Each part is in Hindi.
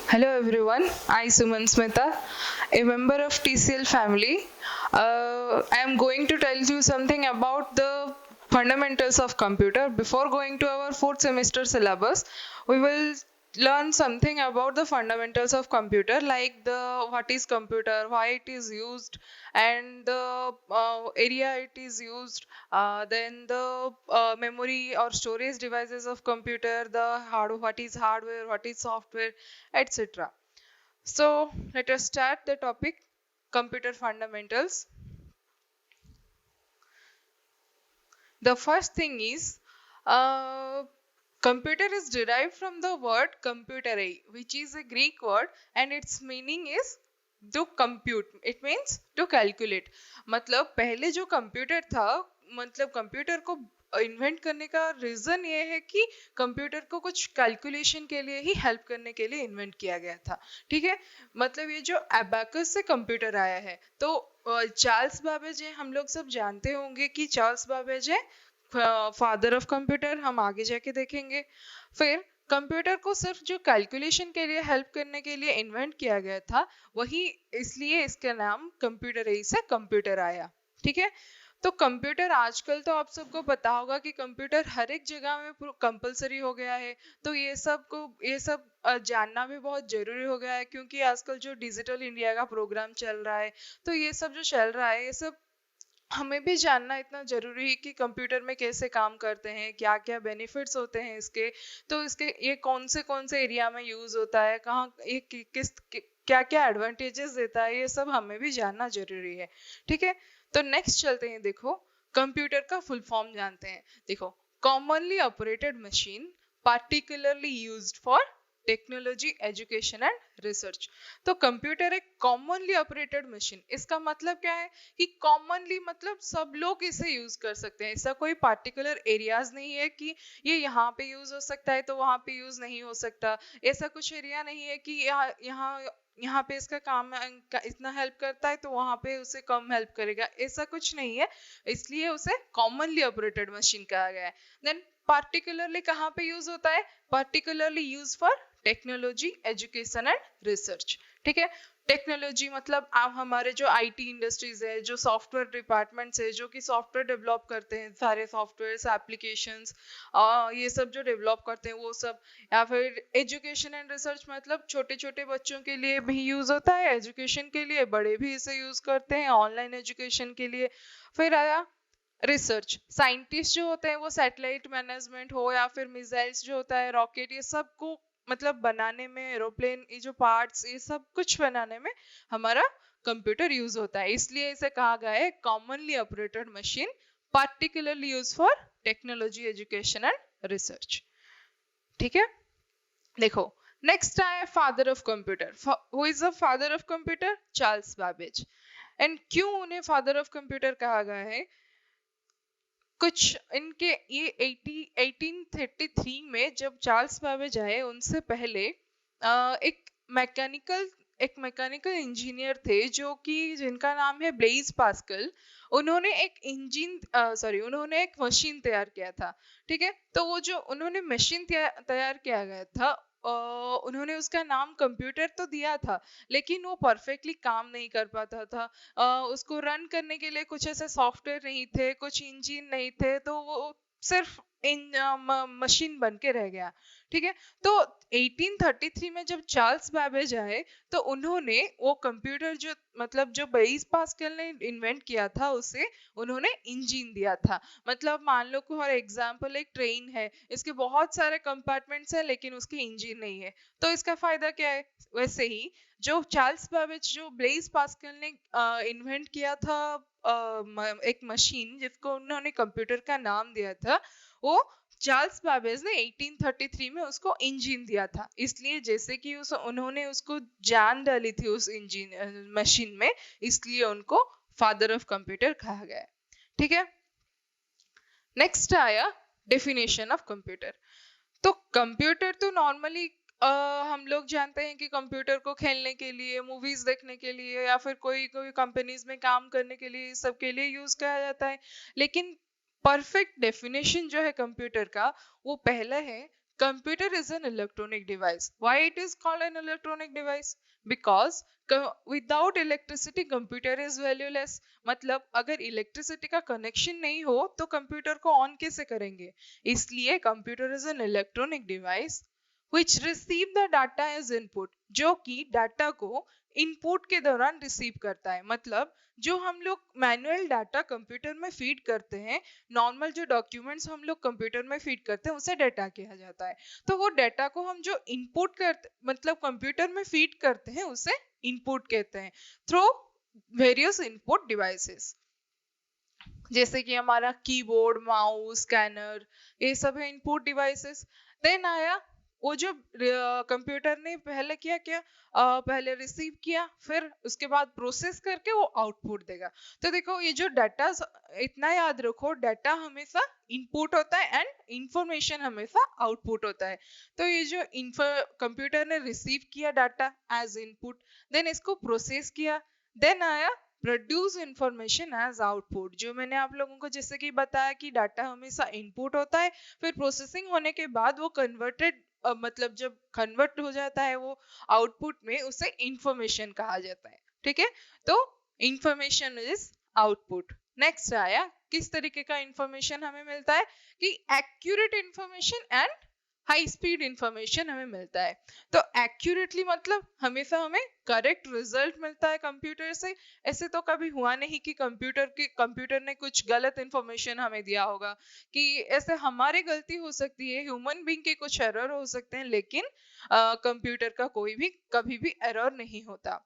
Hello everyone, I Suman Smita, a member of TCL family. I am going to tell you something about the fundamentals of computer. Before going to our fourth semester syllabus, we will learn something about the fundamentals of computer, like the what is computer, why it is used, and the area it is used, then the memory or storage devices of computer, the what is hardware, what is software, etc. So let us start the topic, computer fundamentals. The first thing is, uh, computer is derived from the word computere, which is a Greek word, and its meaning is to compute. It means to calculate. मतलब पहले जो कंप्यूटर था, मतलब कंप्यूटर को इन्वेंट करने का रीजन ये है कि कंप्यूटर को कुछ कैलकुलेशन के लिए ही हेल्प करने के लिए इन्वेंट किया गया था. ठीक है, मतलब ये जो एबाकस से कंप्यूटर आया है, तो चार्ल्स बाबेज हम लोग सब जानते होंगे कि Charles Babbage father of computer, हम आगे जाके देखेंगे. फिर कंप्यूटर को सिर्फ जो कैलकुलेशन के लिए हेल्प करने के लिए इन्वेंट किया गया था, वही इसलिए इसका नाम कंप्यूटर से कंप्यूटर आया. ठीक है, तो कंप्यूटर आजकल तो आप सबको पता होगा कि कंप्यूटर हर एक जगह में कंपलसरी हो गया है. तो ये सब जानना भी बहुत जरूरी हो गया है, क्योंकि आजकल जो डिजिटल इंडिया का प्रोग्राम चल रहा है, तो ये सब जो चल रहा है, ये सब हमें भी जानना इतना जरूरी है कि कंप्यूटर में कैसे काम करते हैं, क्या क्या बेनिफिट्स होते हैं इसके, तो इसके ये कौन से एरिया में यूज होता है, कहाँ ये क्या क्या एडवांटेजेस देता है, ये सब हमें भी जानना जरूरी है. ठीक है, तो नेक्स्ट चलते हैं. देखो, कंप्यूटर का फुल फॉर्म जानते हैं. देखो, commonly operated machine, particularly used for technology, education and research. तो कंप्यूटर एक कॉमनली ऑपरेटेड मशीन, इसका मतलब क्या है कि कॉमनली मतलब सब लोग इसे यूज कर सकते हैं. ऐसा कोई पार्टिकुलर एरियाज नहीं है कि ये यहाँ पे यूज हो सकता है तो वहां पे यूज नहीं हो सकता. ऐसा कुछ एरिया नहीं है कि यहाँ यहाँ यहाँ पे इसका काम इतना हेल्प करता है तो वहां पे उसे कम हेल्प करेगा. ऐसा कुछ नहीं है, इसलिए उसे कॉमनली ऑपरेटेड मशीन कहा गया है. देन पार्टिकुलरली कहाँ पे यूज होता है? Particularly use for technology, education and research. ठीक है, टेक्नोलॉजी मतलब आप हमारे जो आईटी इंडस्ट्रीज है, जो सॉफ्टवेयर डिपार्टमेंट्स है, जो कि सॉफ्टवेयर डेवलप करते हैं, सारे सॉफ्टवेयर एप्लीकेशंस, ये सब जो डेवलप करते हैं वो सब. या फिर एजुकेशन एंड रिसर्च मतलब छोटे छोटे बच्चों के लिए भी यूज होता है, एजुकेशन के लिए बड़े भी इसे यूज करते हैं, ऑनलाइन एजुकेशन के लिए. फिर आया रिसर्च. साइंटिस्ट जो होते हैं वो सैटेलाइट मैनेजमेंट हो या फिर मिसाइल्स जो होता है, रॉकेट, ये सब को मतलब बनाने में, एरोप्लेन, ये जो पार्ट्स, ये सब कुछ बनाने में हमारा कंप्यूटर यूज होता है. इसलिए इसे कहा गया है commonly operated machine, particularly use for technology, education and research. ठीक है, देखो, नेक्स्ट आया father of computer. Who is the father of computer? Charles Babbage. And क्यों उन्हें फादर ऑफ कंप्यूटर कहा गया है? कुछ इनके ये 1833 में जब चार्ल्स बाबेज आए, उनसे पहले एक मैकेनिकल इंजीनियर थे जो कि जिनका नाम है ब्लेज पास्कल. उन्होंने एक मशीन तैयार किया था. ठीक है, तो वो जो उन्होंने मशीन तैयार किया गया था, उन्होंने उसका नाम कंप्यूटर तो दिया था, लेकिन वो परफेक्टली काम नहीं कर पाता था. उसको रन करने के लिए कुछ ऐसे सॉफ्टवेयर नहीं थे, कुछ इंजन नहीं थे, तो वो सिर्फ मशीन बन के रह गया. ठीक है, तो 1833 में जब चार्ल्स बैबेज आए, तो उन्होंने वो कंप्यूटर जो मतलब जो ब्लेज पास्कल ने इन्वेंट किया था, उसे उन्होंने इंजन दिया था. मतलब मान लो फॉर एग्जांपल एक ट्रेन है, इसके बहुत सारे कंपार्टमेंट्स हैं लेकिन उसके इंजन नहीं है, तो इसका फायदा क्या है? वैसे ही जो चार्ल्स बैबेज, जो ब्लेज पास्कल ने इन्वेंट किया था, एक मशीन जिसको उन्होंने कंप्यूटर का नाम दिया था, वो चार्ल्स बैबेज ने 1833 में उसको इंजन दिया था. इसलिए जैसे कि उन्होंने उसको जान डाली थी उस इंजन मशीन में, इसलिए उनको फादर ऑफ कंप्यूटर कहा गया है. ठीक है, नेक्स्ट आया डेफिनेशन ऑफ कंप्यूटर. तो कंप्यूटर तो नॉर्मली हम लोग जानते हैं कि कंप्यूटर को खेलने के लिए, मूवीज देखने के लिए, या फिर कोई कोई कंपनीज में काम करने के लिए, सबके लिए यूज किया जाता है. लेकिन परफेक्ट डेफिनेशन जो है कंप्यूटर का, वो पहला है computer is an electronic device. Why it is called an electronic device? Because without electricity computer is valueless. मतलब अगर इलेक्ट्रिसिटी का कनेक्शन नहीं हो तो कंप्यूटर को ऑन कैसे करेंगे? इसलिए computer is an electronic device which receive the data as input, जो कि डाटा को इनपुट के दौरान रिसीव करता है. मतलब जो हम लोग मैनुअल डाटा कंप्यूटर में फीड करते हैं, नॉर्मल जो डॉक्यूमेंट्स हम लोग कंप्यूटर में फीड करते हैं उसे डाटा कहा जाता है. तो वो डाटा को हम जो इनपुट करते मतलब कंप्यूटर में फीड करते हैं उसे इनपुट कहते हैं थ्रू वेरियस इनपुट डिवाइसेस, जैसे कि हमारा कीबोर्ड, माउस, स्कैनर, ये सब है इनपुट डिवाइसेस. देन आया वो जो कंप्यूटर ने पहले किया क्या, पहले रिसीव किया, फिर उसके बाद प्रोसेस करके वो आउटपुट देगा. तो देखो ये जो डाटा, इतना याद रखो, डाटा हमेशा इनपुट होता है एंड इंफॉर्मेशन हमेशा आउटपुट होता है. तो ये जो कंप्यूटर ने रिसीव किया डाटा एज इनपुट, देन इसको प्रोसेस किया, देन आया प्रोड्यूस इंफॉर्मेशन एज आउटपुट. जो मैंने आप लोगों को जैसे कि बताया कि डाटा हमेशा इनपुट होता है, फिर प्रोसेसिंग होने के बाद वो कन्वर्टेड मतलब जब कन्वर्ट हो जाता है वो आउटपुट में, उसे इंफॉर्मेशन कहा जाता है. ठीक है, तो इंफॉर्मेशन इज आउटपुट. नेक्स्ट आया किस तरीके का इंफॉर्मेशन हमें मिलता है कि accurate information and high speed information हमें मिलता है. तो एक्यूरेटली मतलब हमेशा हमें करेक्ट रिजल्ट मिलता है कंप्यूटर से. ऐसे तो कभी हुआ नहीं कि कंप्यूटर ने कुछ गलत इंफॉर्मेशन हमें दिया होगा, कि ऐसे हमारी गलती हो सकती है, ह्यूमन बीइंग के कुछ एरर हो सकते हैं, लेकिन कंप्यूटर का कोई भी कभी भी एरर नहीं होता.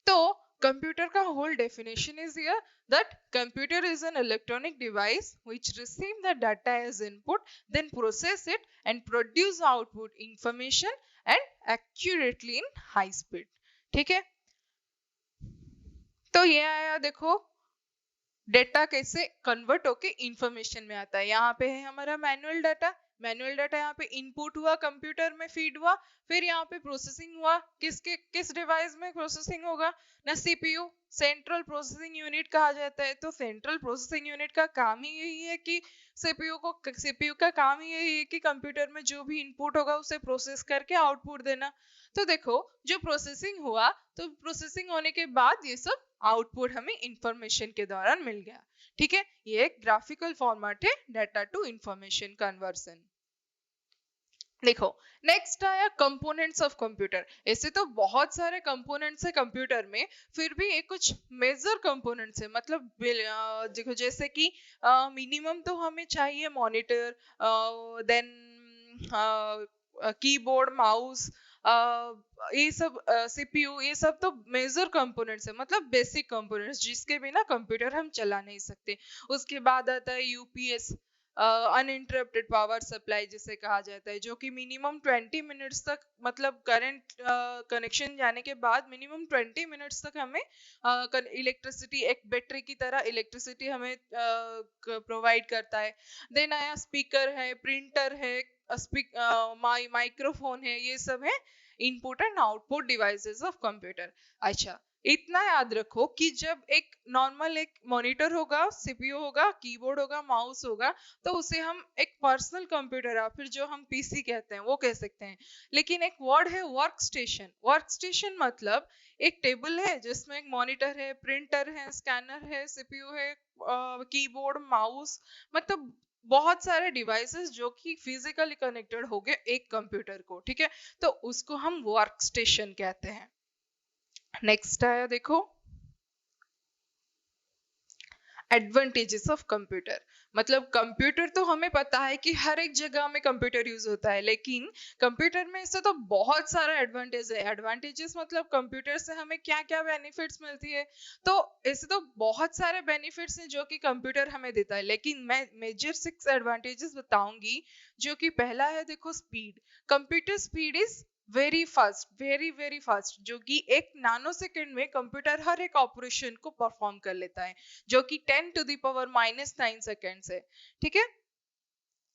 तो computer का whole definition is here that computer is an electronic device which receive the data as input, then process it and produce output information and accurately in high speed. ठीक है, तो ये आया देखो डेटा कैसे कन्वर्ट होके इंफॉर्मेशन में आता है. यहाँ पे है हमारा मैनुअल डाटा. मैनुअल डाटा यहाँ पे इनपुट हुआ, कंप्यूटर में फीड हुआ, फिर यहाँ पे प्रोसेसिंग हुआ. किस डिवाइस में प्रोसेसिंग होगा ना? सीपीयू, सेंट्रल प्रोसेसिंग यूनिट कहा जाता है. तो सेंट्रल प्रोसेसिंग यूनिट का काम ही यही है कि सीपीयू का काम ही यही है कि कंप्यूटर में जो भी इनपुट होगा उसे प्रोसेस करके आउटपुट देना. तो देखो जो प्रोसेसिंग हुआ, तो प्रोसेसिंग होने के बाद ये सब आउटपुट हमें इंफॉर्मेशन के दौरान मिल गया. ठीक है, ये एक ग्राफिकल फॉर्मेट है डाटा टू इंफॉर्मेशन कन्वर्सन. देखो नेक्स्ट आया कंपोनेंट्स ऑफ कंप्यूटर. ऐसे तो बहुत सारे कंपोनेंट्स है कंप्यूटर में, फिर भी ये कुछ मेजर कंपोनेंट्स है. मतलब देखो जैसे कि मिनिमम तो हमें चाहिए मॉनिटर, देन कीबोर्ड, माउस, ये सब सीपीयू, ये सब तो मेजर कंपोनेंट्स है, मतलब बेसिक कंपोनेंट्स जिसके बिना कंप्यूटर हम चला नहीं सकते. उसके बाद आता है यूपीएस, अनइंटरप्टेड पावर सप्लाई जिसे कहा जाता है, जो कि मिनिमम 20 मिनट्स तक, मतलब करंट कनेक्शन जाने के बाद मिनिमम 20 मिनट्स तक हमें इलेक्ट्रिसिटी, एक बैटरी की तरह इलेक्ट्रिसिटी हमें प्रोवाइड करता है. देन आया स्पीकर है, प्रिंटर है, माइक्रोफोन है, ये सब है input and output devices of computer. अच्छा, इतना याद रखो कि जब एक नॉर्मल एक मॉनिटर होगा, सीपीयू होगा, कीबोर्ड होगा, माउस होगा, तो उसे हम एक पर्सनल कंप्यूटर या फिर जो हम पीसी कहते हैं वो कह सकते हैं. लेकिन एक वर्ड है वर्क स्टेशन. वर्क स्टेशन मतलब एक टेबल है जिसमें एक मॉनिटर है, प्रिंटर है, स्कैनर है, सीपीयू है, कीबोर्ड, माउस, मतलब बहुत सारे डिवाइसेस जो कि फिजिकली कनेक्टेड हो गए एक कंप्यूटर को. ठीक है, तो उसको हम वर्क स्टेशन कहते हैं. नेक्स्ट आया देखो एडवांटेजेस ऑफ कंप्यूटर. मतलब कंप्यूटर तो हमें पता है कि हर एक जगह में कंप्यूटर यूज होता है, लेकिन कंप्यूटर में इससे तो बहुत सारा एडवांटेज है. एडवांटेजेस मतलब कंप्यूटर से हमें क्या क्या बेनिफिट्स मिलती है. तो ऐसे तो बहुत सारे बेनिफिट्स हैं जो कि कंप्यूटर हमें देता है, लेकिन मैं मेजर 6 एडवांटेजेस बताऊंगी. जो कि पहला है देखो speed. Computer speed is very fast, very fast, जो कि एक नानो सेकेंड में कंप्यूटर हर एक ऑपरेशन को परफॉर्म कर लेता है, जो कि 10⁻⁹ सेकेंड्स है. ठीक है,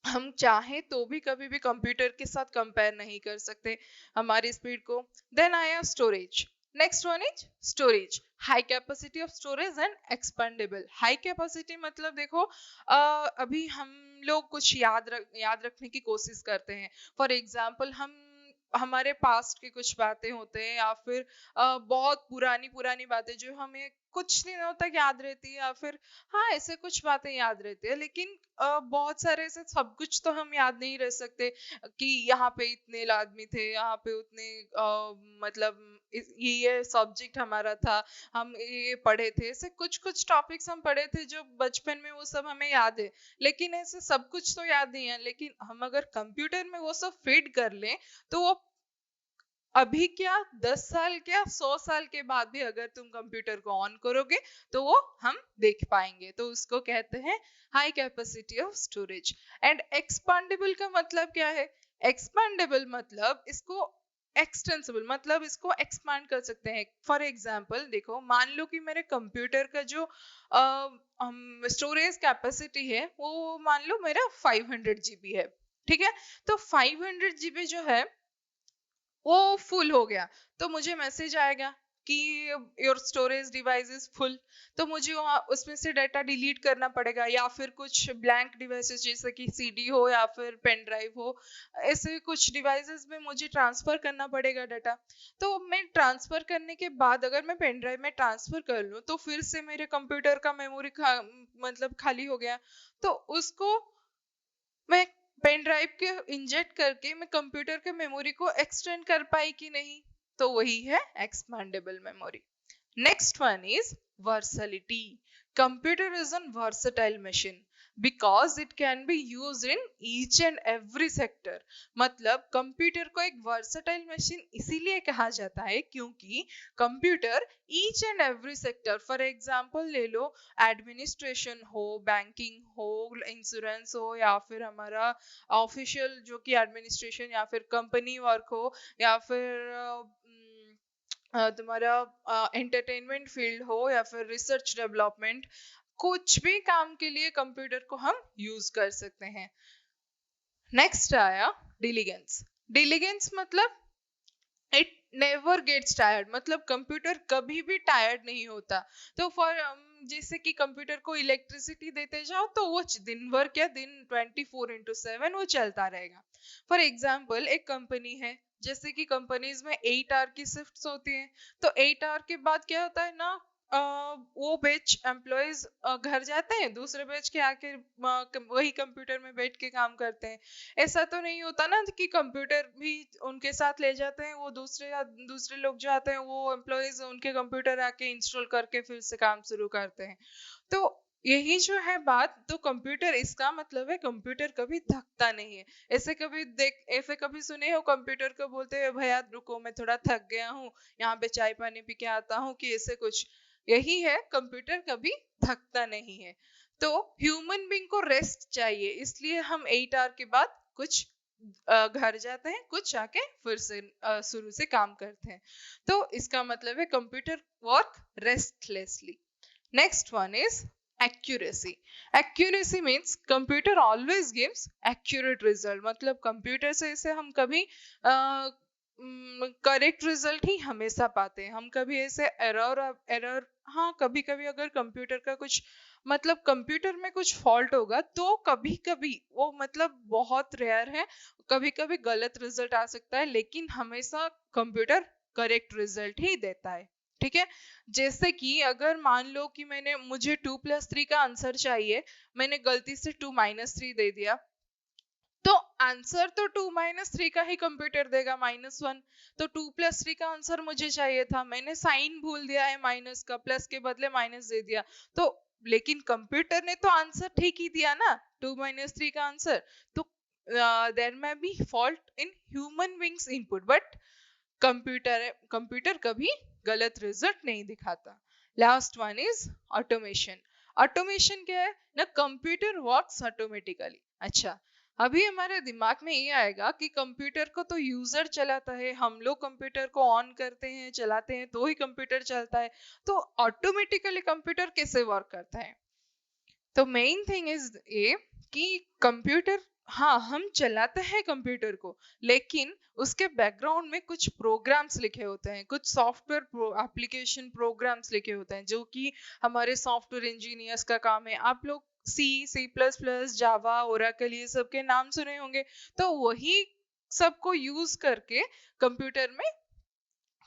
हम चाहे तो भी कभी भी कंप्यूटर के साथ कंपेयर नहीं कर सकते हमारी स्पीड को. देन आया storage. Next one is storage, high capacity of storage and expendable. High capacity मतलब देखो अभी हम लोग कुछ याद रखने की कोशिश करते हैं। फॉर एग्जाम्पल हम हमारे पास्ट की कुछ बातें होते हैं या फिर बहुत पुरानी पुरानी बातें जो हमें कुछ दिनों तक याद रहती है, या फिर हाँ ऐसे कुछ बातें याद रहती है, लेकिन बहुत सारे ऐसे सब कुछ तो हम याद नहीं रह सकते कि यहाँ पे इतने आदमी थे, यहाँ पे उतने मतलब ये सब्जेक्ट हमारा था, हम ये पढ़े थे, ऐसे कुछ कुछ टॉपिक्स हम पढ़े थे जो बचपन में वो सब हमें याद है, लेकिन ऐसे सब कुछ तो याद नहीं है। लेकिन हम अगर कंप्यूटर में वो सब फीड कर लें तो वो अभी क्या 10 साल क्या 100 साल के बाद भी अगर तुम कंप्यूटर को ऑन करोगे तो वो हम देख पाएंगे। तो उसको कहते हैं high capacity of storage. And expandable का मतलब क्या है? एक्सपांडेबल मतलब इसको एक्सटेंसिबल मतलब इसको एक्सपांड कर सकते हैं। फॉर एग्जाम्पल देखो, मान लो कि मेरे कंप्यूटर का जो स्टोरेज कैपेसिटी है वो मान लो मेरा 500 GB है, ठीक है। तो 500 GB जो है वो फुल हो गया तो मुझे मैसेज आएगा कि your storage device is full. तो मुझे उसमें से डाटा डिलीट करना पड़ेगा, या फिर कुछ ब्लैंक डिवाइसेस जैसे कि सीडी हो या फिर पेन ड्राइव हो, ऐसे कुछ डिवाइसेस में मुझे ट्रांसफर करना पड़ेगा डाटा। तो मैं ट्रांसफर करने के बाद अगर मैं पेन ड्राइव में ट्रांसफर कर लूँ तो फिर से मेरे कंप्यूटर का मेमोरी मतलब खाली हो गया, तो उसको मैं पेन ड्राइव के इंजेक्ट करके मैं कंप्यूटर के मेमोरी को एक्सटेंड कर पाई कि नहीं, तो वही है expandable memory. Next one is versatility. Computer is an versatile machine because it can be use in each and every sector. मतलब कंप्यूटर को एक वर्सटाइल मशीन इसीलिए कहा जाता है क्योंकि computer each and every sector, for example ले लो, एडमिनिस्ट्रेशन हो, बैंकिंग हो, इंश्योरेंस हो, या फिर हमारा ऑफिशियल जो कि एडमिनिस्ट्रेशन, या फिर कंपनी वर्क हो, या फिर तुम्हारा एंटरटेनमेंट फील्ड हो, या फिर रिसर्च डेवलपमेंट, कुछ भी काम के लिए कंप्यूटर को हम यूज कर सकते हैं। नेक्स्ट आया डिलीगेंस। डिलीगेंस मतलब इट नेवर गेट्स टायर्ड, मतलब कंप्यूटर कभी भी टायर्ड नहीं होता। तो फॉर जैसे कि कंप्यूटर को इलेक्ट्रिसिटी देते जाओ तो वो दिन भर क्या दिन 24/7 वो चलता रहेगा। फॉर एग्जाम्पल एक कंपनी है, जैसे कि कंपनीज में 8 आवर की शिफ्ट्स होती हैं, तो 8 आवर के बाद क्या होता है ना, वो बैच एम्प्लॉयज घर जाते हैं, दूसरे बैच के आके वही कंप्यूटर में बैठ के काम करते हैं। ऐसा तो नहीं होता ना कि कंप्यूटर भी उनके साथ ले जाते हैं, वो दूसरे लोग जो आते हैं वो एम्प्लॉयज उनके कंप्यूटर आके इंस्टॉल करके फिर से काम शुरू करते हैं। तो यही जो है बात, तो कंप्यूटर इसका मतलब है कंप्यूटर कभी थकता नहीं है। ऐसे कभी सुने हो कंप्यूटर को बोलते हुए भैया रुको मैं थोड़ा थक गया हूँ, यहाँ पे चाय पानी पी के आता हूँ, कि ऐसे कुछ? यही है, कंप्यूटर कभी थकता नहीं है। तो ह्यूमन बीइंग को रेस्ट चाहिए, इसलिए हम 8 आवर के बाद कुछ घर जाते हैं, कुछ आके फिर से शुरू से काम करते हैं। तो इसका मतलब है computer work restlessly. Next one is accuracy. Accuracy means computer always gives accurate result, मतलब कंप्यूटर से इसे हम कभी करेक्ट रिजल्ट ही हमेशा पाते हैं, हम कभी ऐसे एरर हाँ कभी कभी अगर कंप्यूटर का कुछ मतलब कंप्यूटर में कुछ फॉल्ट होगा तो कभी कभी वो मतलब बहुत रेयर है, कभी कभी गलत रिजल्ट आ सकता है, लेकिन हमेशा कंप्यूटर करेक्ट रिजल्ट ही देता है। ठीक है, जैसे कि अगर मान लो कि मुझे 2+3 का आंसर चाहिए, मैंने गलती से 2-3 दे दिया, तो आंसर तो 2-3 का ही कंप्यूटर देगा -1। तो 2+3 का आंसर मुझे चाहिए था, मैंने साइन भूल दिया है माइनस का, प्लस के बदले माइनस दे दिया, तो लेकिन कंप्यूटर ने तो आंसर ठीक ही दिया ना, 2-3 का आंसर। तो there may be fault in human beings input, but computer कभी गलत रिजल्ट नहीं दिखाता। Last one is automation. Automation क्या है ना, कंप्यूटर वर्क्स ऑटोमेटिकली। अच्छा, अभी हमारे दिमाग में ये आएगा कि कंप्यूटर को तो यूजर चलाता है, हम लोग कंप्यूटर को ऑन करते हैं चलाते हैं तो ही कंप्यूटर चलता है, तो ऑटोमेटिकली कंप्यूटर कैसे वर्क करता है? तो मेन थिंग इज ये कि कंप्यूटर हाँ, हम चलाते हैं कंप्यूटर को, लेकिन उसके बैकग्राउंड में कुछ प्रोग्राम्स लिखे होते हैं, कुछ सॉफ्टवेयर एप्लीकेशन प्रोग्राम्स लिखे होते हैं, जो कि हमारे सॉफ्टवेयर इंजीनियर्स का काम है। आप लोग C++, जावा, ओरेकल ये सब के नाम सुने होंगे। तो वही सबको यूज करके कंप्यूटर में,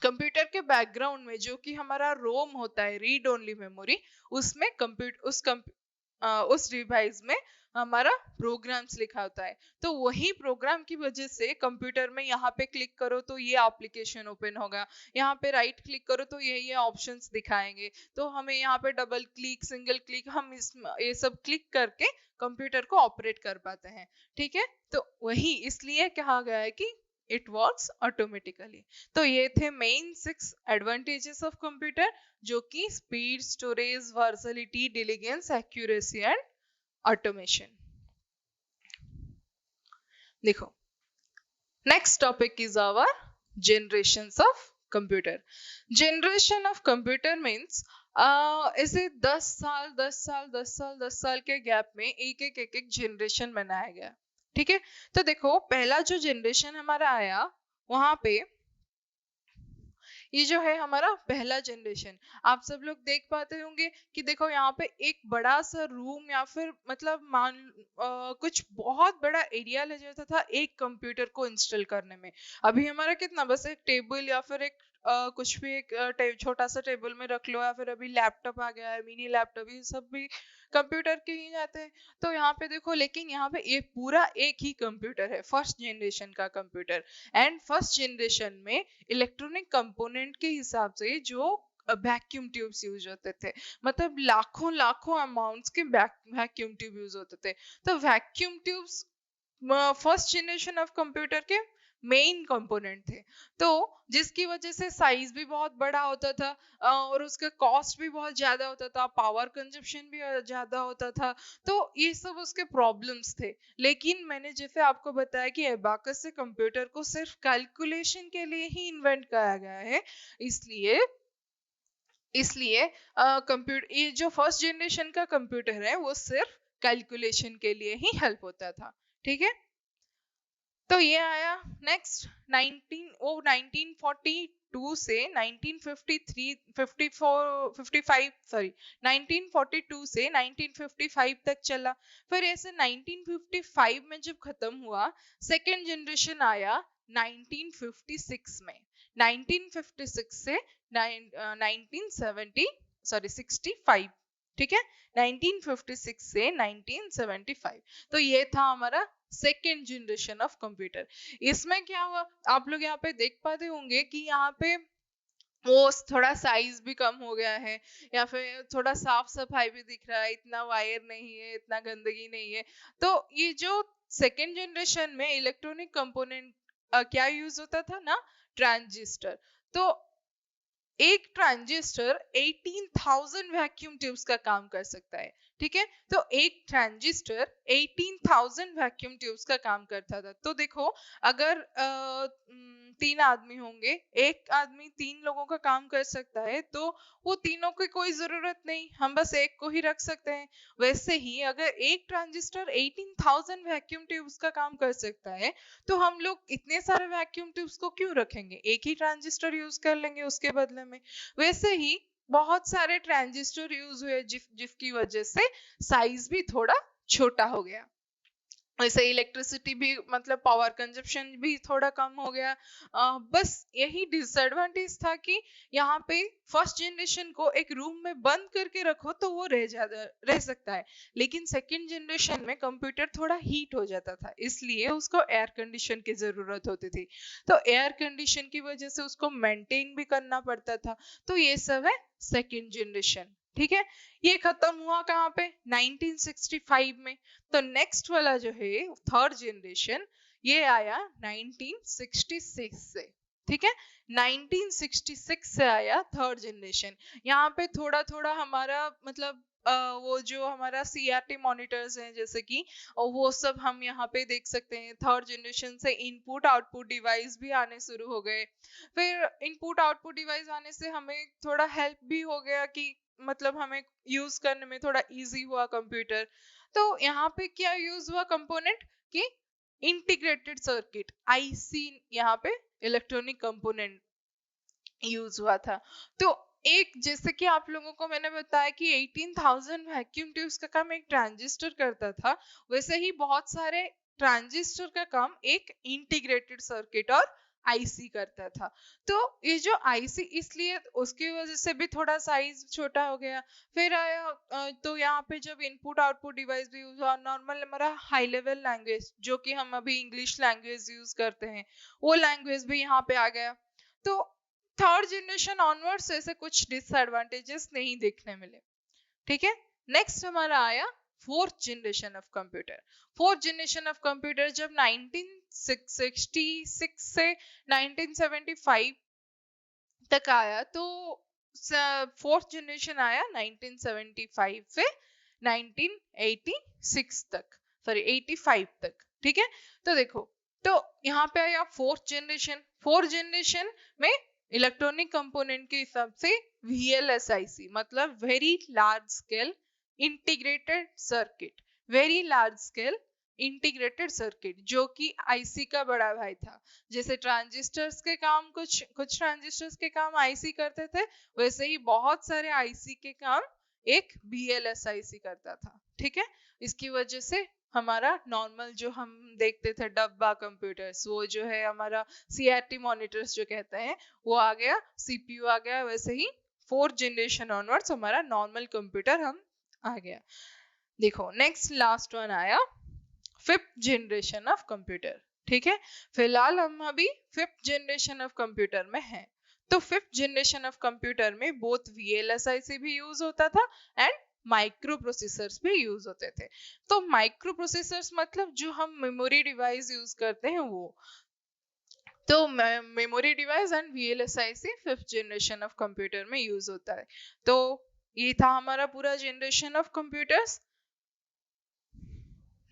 कंप्यूटर के बैकग्राउंड में जो कि हमारा रोम होता है, रीड ओनली मेमोरी, उसमें उस डिवाइस में हमारा प्रोग्राम्स लिखा होता है। तो वही प्रोग्राम की वजह से कंप्यूटर में यहाँ पे क्लिक करो तो ये एप्लीकेशन ओपन होगा, यहाँ पे राइट क्लिक करो तो ये ऑप्शंस दिखाएंगे, तो हमें यहाँ पे डबल क्लिक, सिंगल क्लिक, हम इस ये सब क्लिक करके कंप्यूटर को ऑपरेट कर पाते हैं। ठीक है, तो वही इसलिए कहा गया है कि इट वर्क्स ऑटोमेटिकली। तो ये थे मेन 6 एडवांटेजेस ऑफ कंप्यूटर, जो कि speed, storage, versatility, diligence, accuracy and automation. देखो, next topic is our generations of computer. Generation of computer means ऐसे 10 साल के गैप में एक जनरेशन बनाया गया। ठीक है, तो देखो पहला जो जनरेशन हमारा आया, वहां पे ये जो है हमारा पहला जनरेशन, आप सब लोग देख पाते होंगे कि देखो यहाँ पे एक बड़ा सा रूम, या फिर मतलब कुछ बहुत बड़ा एरिया ले जाता था एक कंप्यूटर को इंस्टॉल करने में। अभी हमारा कितना, बस एक टेबल या फिर एक कुछ भी एक छोटा सा टेबल में रख लो, या फिर अभी लैपटॉप आ गया है, मिनी लैपटॉप, ये सब भी कंप्यूटर के ही जाते हैं। तो यहाँ पे देखो, लेकिन यहाँ पे ये पूरा एक ही कंप्यूटर है, फर्स्ट जनरेशन का कंप्यूटर। एंड फर्स्ट जनरेशन में इलेक्ट्रॉनिक कंपोनेंट के हिसाब से जो वैक्यूम ट्यूब्स यूज होते थे, मतलब लाखों लाखों अमाउंट्स के वैक्यूम ट्यूब यूज होते थे। तो vacuum tubes first generation of computer के मेन कंपोनेंट थे। तो जिसकी वजह से साइज भी बहुत बड़ा होता था, और उसका कॉस्ट भी बहुत ज्यादा होता था, पावर कंजप्शन भी ज्यादा होता था। तो ये सब उसके प्रॉब्लम्स थे। लेकिन मैंने जैसे आपको बताया कि एबाकस से कंप्यूटर को सिर्फ कैलकुलेशन के लिए ही इन्वेंट किया गया है, इसलिए इसलिए कंप्यूटर, ये जो फर्स्ट जनरेशन का कंप्यूटर है वो सिर्फ कैलकुलेशन के लिए ही हेल्प होता था। ठीक है, तो ये आया। नेक्स्ट 1942 से 1953 54 55 सॉरी 1942 से 1955 तक चला। फिर ऐसे 1955 में जब खत्म हुआ, सेकेंड जनरेशन आया 1956 में। 1956 से 1970 सॉरी 65। ठीक है, 1956 से 1975। तो ये था हमारा सेकेंड जनरेशन ऑफ कंप्यूटर। इसमें क्या हुआ, आप लोग यहाँ पे देख पाते होंगे कि यहाँ पे वो थोड़ा साइज भी कम हो गया है, या फिर थोड़ा साफ सफाई भी दिख रहा है, इतना वायर नहीं है, इतना गंदगी नहीं है। तो ये जो सेकेंड जनरेशन में इलेक्ट्रॉनिक कंपोनेंट क्या यूज होता था ना, ट्रांजिस्टर। तो एक ट्रांजिस्टर 18,000 वैक्यूम ट्यूब्स का काम कर सकता है। ठीक है, तो एक ट्रांजिस्टर 18,000 वैक्यूम ट्यूब्स का काम करता था। तो देखो, अगर 3 आदमी होंगे, एक आदमी 3 लोगों का काम कर सकता है, तो वो तीनों की कोई जरूरत नहीं, हम बस एक को ही रख सकते हैं। वैसे ही अगर एक ट्रांजिस्टर 18,000 वैक्यूम ट्यूब्स का काम कर सकता है, तो हम लोग इतने सारे वैक्यूम ट्यूब्स को क्यों रखेंगे, एक ही ट्रांजिस्टर यूज कर लेंगे उसके बदले में। वैसे ही बहुत सारे ट्रांजिस्टर यूज हुए, जिसकी वजह से साइज भी थोड़ा छोटा हो गया। वैसे इलेक्ट्रिसिटी भी, मतलब पावर कंजप्शन भी थोड़ा कम हो गया। बस यही डिसएडवांटेज था कि यहाँ पे फर्स्ट जनरेशन को एक रूम में बंद करके रखो तो वो रह सकता है, लेकिन सेकंड जनरेशन में कंप्यूटर थोड़ा हीट हो जाता था, इसलिए उसको एयर कंडीशन की जरूरत होती थी। तो एयर कंडीशन की वजह से उसको मेंटेन भी करना पड़ता था। तो ये सब है सेकंड जनरेशन। ठीक है, ये खत्म हुआ कहाँ पे, 1965 में। तो नेक्स्ट वाला जो है थर्ड जनरेशन, ये आया 1966 से। ठीक है, 1966 से आया थर्ड जनरेशन। यहाँ पे थोड़ा थोड़ा हमारा मतलब वो जो हमारा CRT मॉनिटर्स हैं, जैसे कि वो सब हम यहाँ पे देख सकते हैं। थर्ड जनरेशन से इनपुट आउटपुट डिवाइस भी आने शुरू हो गए। फिर इनपुट आउटपुट डिवाइस आने से हमें थोड़ा हेल्प भी हो गया कि मतलब हमें यूज करने में थोड़ा इजी हुआ कंप्यूटर। तो यहाँ पे क्या यूज हुआ कंपोनेंट, कि इंटीग्रेटेड सर्किट, आईसी यहाँ पे इलेक्ट्रॉनिक कंपोनेंट यूज हुआ था। तो एक, जैसे कि आप लोगों को मैंने बताया कि 18,000 वैक्यूम ट्यूब्स का काम एक ट्रांजिस्टर करता था, वैसे ही बहुत सारे ट्रांजिस्टर का काम एक इंटीग्रेटेड सर्किट और आईसी करता था। तो ये जो आईसी, इसलिए उसकी वजह से भी थोड़ा साइज छोटा हो गया। फिर आया तो यहाँ पे जब इनपुट आउटपुट डिवाइस भी यूज हुआ, नॉर्मल हमारा हाई लेवल लैंग्वेज जो कि हम अभी इंग्लिश लैंग्वेज यूज करते हैं, वो लैंग्वेज भी यहाँ पे आ गया। तो थर्ड जनरेशन ऑनवर्ड्स ऐसे कुछ डिसएडवांटेजेस नहीं देखने मिले। ठीक है, नेक्स्ट हमारा आया fourth generation of computer. Fourth generation of computer जब 1966 से 1975 तक आया, तो फोर्थ जनरेशन आया 1975 से 1986 तक, सॉरी 85 तक। ठीक है, तो देखो, तो यहाँ पे आया फोर्थ जनरेशन। फोर्थ जनरेशन में इलेक्ट्रॉनिक कंपोनेंट के हिसाब से VLSIC मतलब very large scale integrated circuit, very large scale integrated circuit, जो कि आईसी का बड़ा भाई था। जैसे ट्रांजिस्टर्स के काम, कुछ ट्रांजिस्टर्स के काम आईसी करते थे, वैसे ही बहुत सारे आईसी के काम एक VLSIC करता था। ठीक है, इसकी वजह से हमारा नॉर्मल जो हम देखते थे डब्बा कंप्यूटर्स, वो जो है हमारा CRT मॉनिटर्स जो कहते हैं, वो आ गया, CPU आ गया। वैसे ही फोर्थ जनरेशन ऑनवर्ड्स हमारा नॉर्मल कंप्यूटर हम आ गया। देखो, नेक्स्ट लास्ट वन आया फिफ्थ जनरेशन ऑफ कंप्यूटर। ठीक है, फिलहाल हम अभी फिफ्थ जनरेशन ऑफ कंप्यूटर में हैं। तो फिफ्थ जनरेशन ऑफ कंप्यूटर में बोथ VLSIC भी यूज होता था एंड माइक्रो प्रोसेसर्स भी यूज होते थे। तो माइक्रो प्रोसेसर्स मतलब जो हम मेमोरी डिवाइस यूज करते हैं वो, तो memory device and VLSIC fifth generation of computer में यूज होता है। तो ये था हमारा पूरा जनरेशन ऑफ कंप्यूटर्स।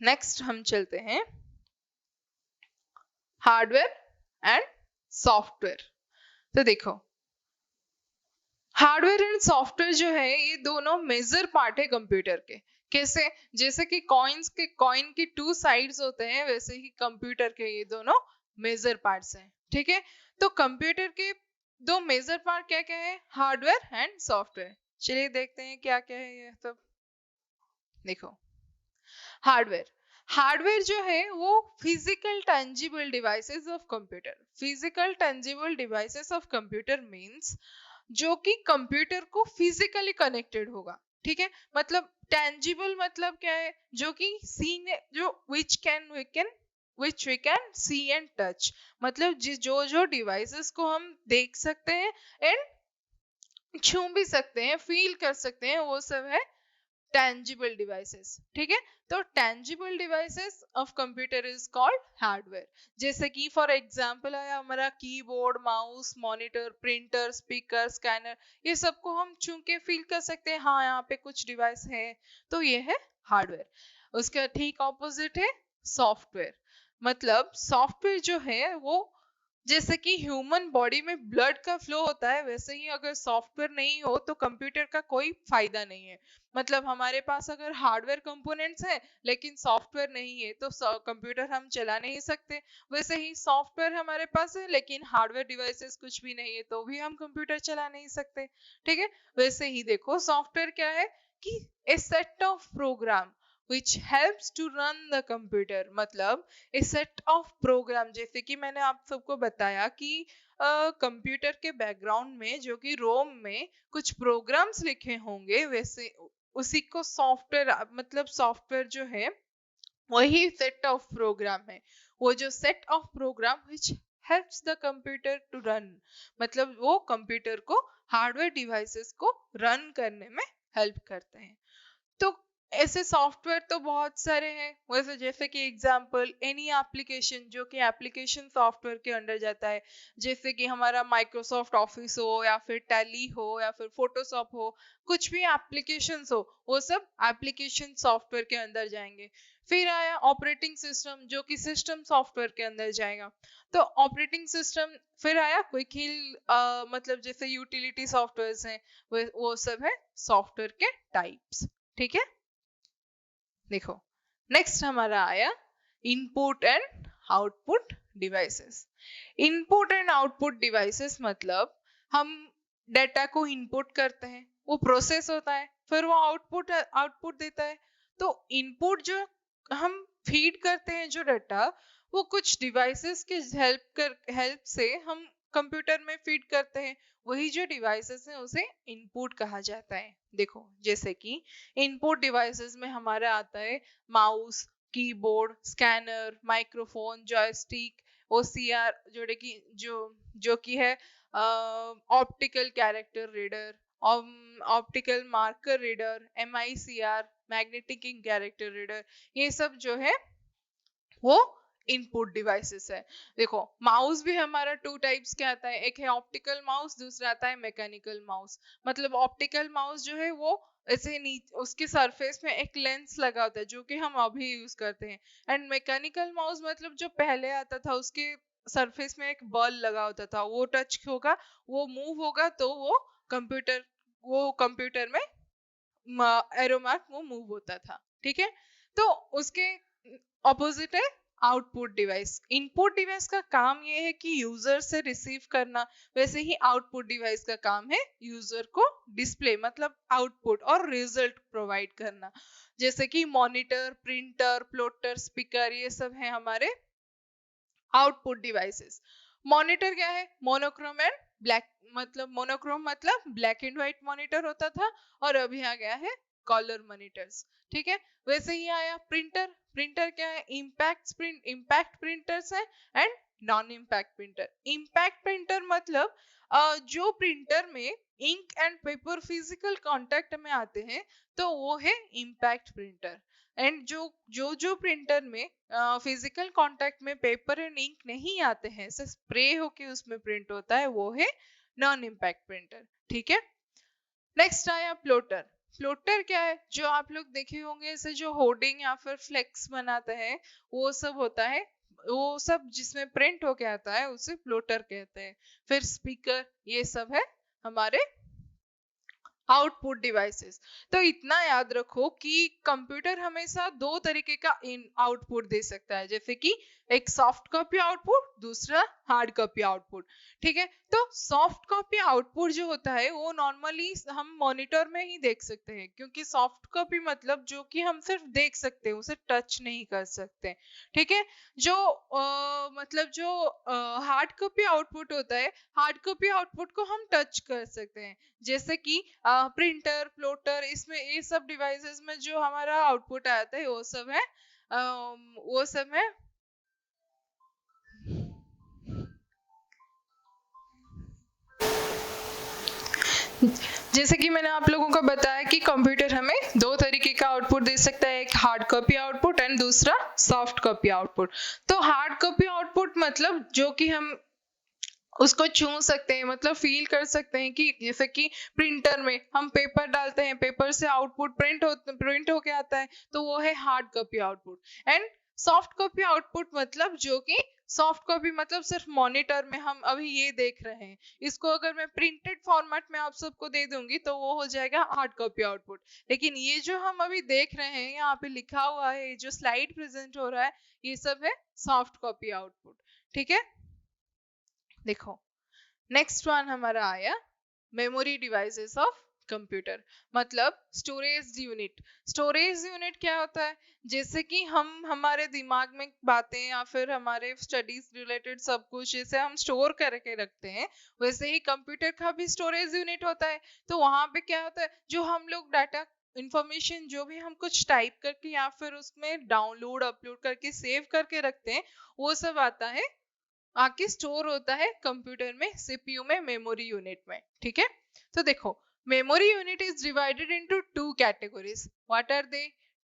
नेक्स्ट हम चलते हैं हार्डवेयर एंड सॉफ्टवेयर। तो देखो, हार्डवेयर एंड सॉफ्टवेयर जो है ये दोनों मेजर पार्ट है कंप्यूटर के। कैसे? जैसे कि कॉइन की टू साइड्स होते हैं, वैसे ही कंप्यूटर के ये दोनों मेजर पार्ट्स हैं। ठीक है, तो कंप्यूटर के दो मेजर पार्ट क्या क्या है? Hardware and software. चलिए देखते हैं क्या क्या है ये सब। देखो, हार्डवेयर, हार्डवेयर जो है वो physical tangible devices of computer. Physical tangible devices of computer means जो कि कंप्यूटर को फिजिकली कनेक्टेड होगा। ठीक है, मतलब टेंजिबल मतलब क्या है? जो कि सीने, जो which we can see and touch, मतलब जो डिवाइसेस को हम देख सकते हैं एंड छू भी सकते हैं, फील कर सकते हैं, वो सब है tangible devices। ठीक है, तो tangible devices of computer is called hardware। जैसे कि फॉर एग्जांपल आया हमारा keyboard, mouse, monitor, printer, speaker, scanner, ये सबको हम छू के फील कर सकते हैं, हाँ यहाँ पे कुछ डिवाइस है, तो ये है हार्डवेयर। उसका ठीक ऑपोजिट है सॉफ्टवेयर। मतलब सॉफ्टवेयर जो है वो, जैसे कि ह्यूमन बॉडी में ब्लड का फ्लो होता है, वैसे ही अगर सॉफ्टवेयर नहीं हो तो कंप्यूटर का कोई फायदा नहीं है। मतलब हमारे पास अगर हार्डवेयर कंपोनेंट्स हैं लेकिन सॉफ्टवेयर नहीं है तो कंप्यूटर हम चला नहीं सकते। वैसे ही सॉफ्टवेयर हमारे पास है लेकिन हार्डवेयर डिवाइसेस कुछ भी नहीं है तो भी हम कंप्यूटर चला नहीं सकते। ठीक है, वैसे ही देखो सॉफ्टवेयर क्या है कि a set of program which helps to run the computer। मतलब a set of program, जैसे कि मैंने आप सबको बताया कि कंप्यूटर के बैकग्राउंड में जो कि रोम में कुछ प्रोग्राम्स लिखे होंगे, वैसे उसी को सॉफ्टवेयर, मतलब सॉफ्टवेयर जो है वही सेट ऑफ प्रोग्राम है। वो जो set of program which helps the computer to run, मतलब वो कंप्यूटर को, हार्डवेयर डिवाइसेस को रन करने में हेल्प करते हैं। तो ऐसे सॉफ्टवेयर तो बहुत सारे हैं। वैसे जैसे कि एग्जांपल एनी एप्लीकेशन, जो कि एप्लीकेशन सॉफ्टवेयर के अंडर जाता है, जैसे कि हमारा माइक्रोसॉफ्ट ऑफिस हो या फिर टैली हो या फिर फोटोशॉप हो, कुछ भी एप्लीकेशंस हो वो सब एप्लीकेशन सॉफ्टवेयर के अंदर जाएंगे। फिर आया ऑपरेटिंग सिस्टम, जो कि सिस्टम सॉफ्टवेयर के अंदर जाएगा। तो ऑपरेटिंग सिस्टम, फिर आया क्विक हिल, मतलब जैसे यूटिलिटी सॉफ्टवेयर हैं, वो सब है सॉफ्टवेयर के टाइप्स। ठीक है, देखो नेक्स्ट हमारा आया input and output devices. Input and output devices मतलब हम डेटा को इनपुट करते हैं, वो प्रोसेस होता है, फिर वो आउटपुट आउटपुट देता है। तो इनपुट जो हम फीड करते हैं जो डेटा, वो कुछ डिवाइसेस के हेल्प से हम कंप्यूटर में फीड करते हैं। वही जो डिवाइसेस है उसे इनपुट कहा जाता है। देखो जैसे कि इनपुट डिवाइसेस में हमारा आता है mouse, keyboard, scanner, microphone, joystick, OCR जो कि है optical character reader, optical marker reader, MICR, magnetic character reader, ये सब जो है वो इनपुट डिवाइसेस है। देखो माउस भी हमारा टू टाइप्स के आता है, एक है ऑप्टिकल माउस, दूसरा आता है मैकेनिकल माउस। मतलब ऑप्टिकल माउस जो है वो ऐसे उसके सरफेस में एक लेंस लगा होता है जो कि हम अभी यूज करते हैं। एंड मैकेनिकल माउस मतलब जो पहले आता था उसके सरफेस में एक बॉल लगा होता था, वो टच होगा, वो मूव होगा तो वो कंप्यूटर में एरो मार्क वो मूव होता था। ठीक है, तो उसके ऑपोजिट है आउटपुट डिवाइस। इनपुट डिवाइस का काम ये है कि यूजर से रिसीव करना, वैसे ही आउटपुट डिवाइस का काम है यूजर को डिस्प्ले मतलब आउटपुट और रिजल्ट प्रोवाइड करना। जैसे कि मॉनिटर, प्रिंटर, प्लॉटर, स्पीकर, ये सब है हमारे आउटपुट डिवाइसेस। मॉनिटर क्या है? मोनोक्रोम एंड ब्लैक, मतलब मोनोक्रोम मतलब ब्लैक एंड व्हाइट मॉनिटर होता था, और अभी आ गया है कलर मॉनिटर्स। ठीक है, वैसे ही आया प्रिंटर। प्रिंटर क्या है? इम्पैक्ट प्रिंटर्स है and non impact printer. Impact printer मतलब जो प्रिंटर में ink and paper physical contact में आते हैं तो वो है इम्पैक्ट प्रिंटर। एंड जो प्रिंटर में फिजिकल कांटेक्ट में पेपर एंड इंक नहीं आते हैं, सिर्फ स्प्रे होके उसमें प्रिंट होता है, वो है नॉन इम्पैक्ट प्रिंटर। ठीक है, नेक्स्ट आया प्लॉटर। प्लॉटर क्या है? जो आप लोग देखे होंगे ऐसे जो होर्डिंग या फिर फ्लेक्स बनाते हैं, वो सब होता है, वो सब जिसमें प्रिंट होके आता है उसे प्लॉटर कहते हैं। फिर स्पीकर, ये सब है हमारे आउटपुट डिवाइसेस। तो इतना याद रखो कि कंप्यूटर हमेशा दो तरीके का इन आउटपुट दे सकता है, जैसे कि एक सॉफ्ट कॉपी आउटपुट, दूसरा हार्ड कॉपी आउटपुट। ठीक है, तो सॉफ्ट कॉपी आउटपुट जो होता है वो नॉर्मली हम मॉनिटर में ही देख सकते हैं, क्योंकि सॉफ्ट कॉपी मतलब जो कि हम सिर्फ देख सकते हैं, उसे टच नहीं कर सकते। ठीक है, जो मतलब जो हार्ड कॉपी आउटपुट होता है, हार्ड कॉपी आउटपुट को हम टच कर सकते हैं। जैसे कि प्रिंटर, प्लॉटर, इसमें ये सब डिवाइसेस में जो हमारा आउटपुट आता है वो सब है जैसे कि मैंने आप लोगों को बताया कि कंप्यूटर हमें दो तरीके का आउटपुट दे सकता है, एक हार्ड कॉपी आउटपुट एंड दूसरा सॉफ्ट कॉपी आउटपुट। तो हार्ड कॉपी आउटपुट मतलब जो कि हम उसको छू सकते हैं, मतलब फील कर सकते हैं, कि जैसे कि प्रिंटर में हम पेपर डालते हैं, पेपर से आउटपुट प्रिंट होके आता है, तो वो है hard copy output. And soft copy output मतलब जो कि सॉफ्ट कॉपी मतलब सिर्फ मॉनिटर में हम अभी ये देख रहे हैं, इसको अगर मैं प्रिंटेड फॉर्मेट में आप सबको दे दूंगी तो वो हो जाएगा हार्ड कॉपी आउटपुट। लेकिन ये जो हम अभी देख रहे हैं, यहाँ पे लिखा हुआ है, जो स्लाइड प्रेजेंट हो रहा है, ये सब है सॉफ्ट कॉपी आउटपुट। ठीक है, देखो नेक्स्ट वन हमारा आया मेमोरी डिवाइसेस ऑफ कंप्यूटर, मतलब स्टोरेज यूनिट। स्टोरेज यूनिट क्या होता है? जैसे कि हम हमारे दिमाग में बातें या फिर हमारे स्टडीज रिलेटेड सब कुछ जैसे हम स्टोर करके रखते हैं, वैसे ही कंप्यूटर का भी स्टोरेज यूनिट होता है। तो वहां पे क्या होता है, जो हम लोग डाटा इंफॉर्मेशन जो भी हम कुछ टाइप करके या फिर उसमें डाउनलोड अपलोड करके सेव करके रखते हैं, वो सब आता है आके स्टोर होता है कंप्यूटर में, सीपीयू में, मेमोरी यूनिट में। ठीक है, तो देखो memory unit is divided into two categories. What are they?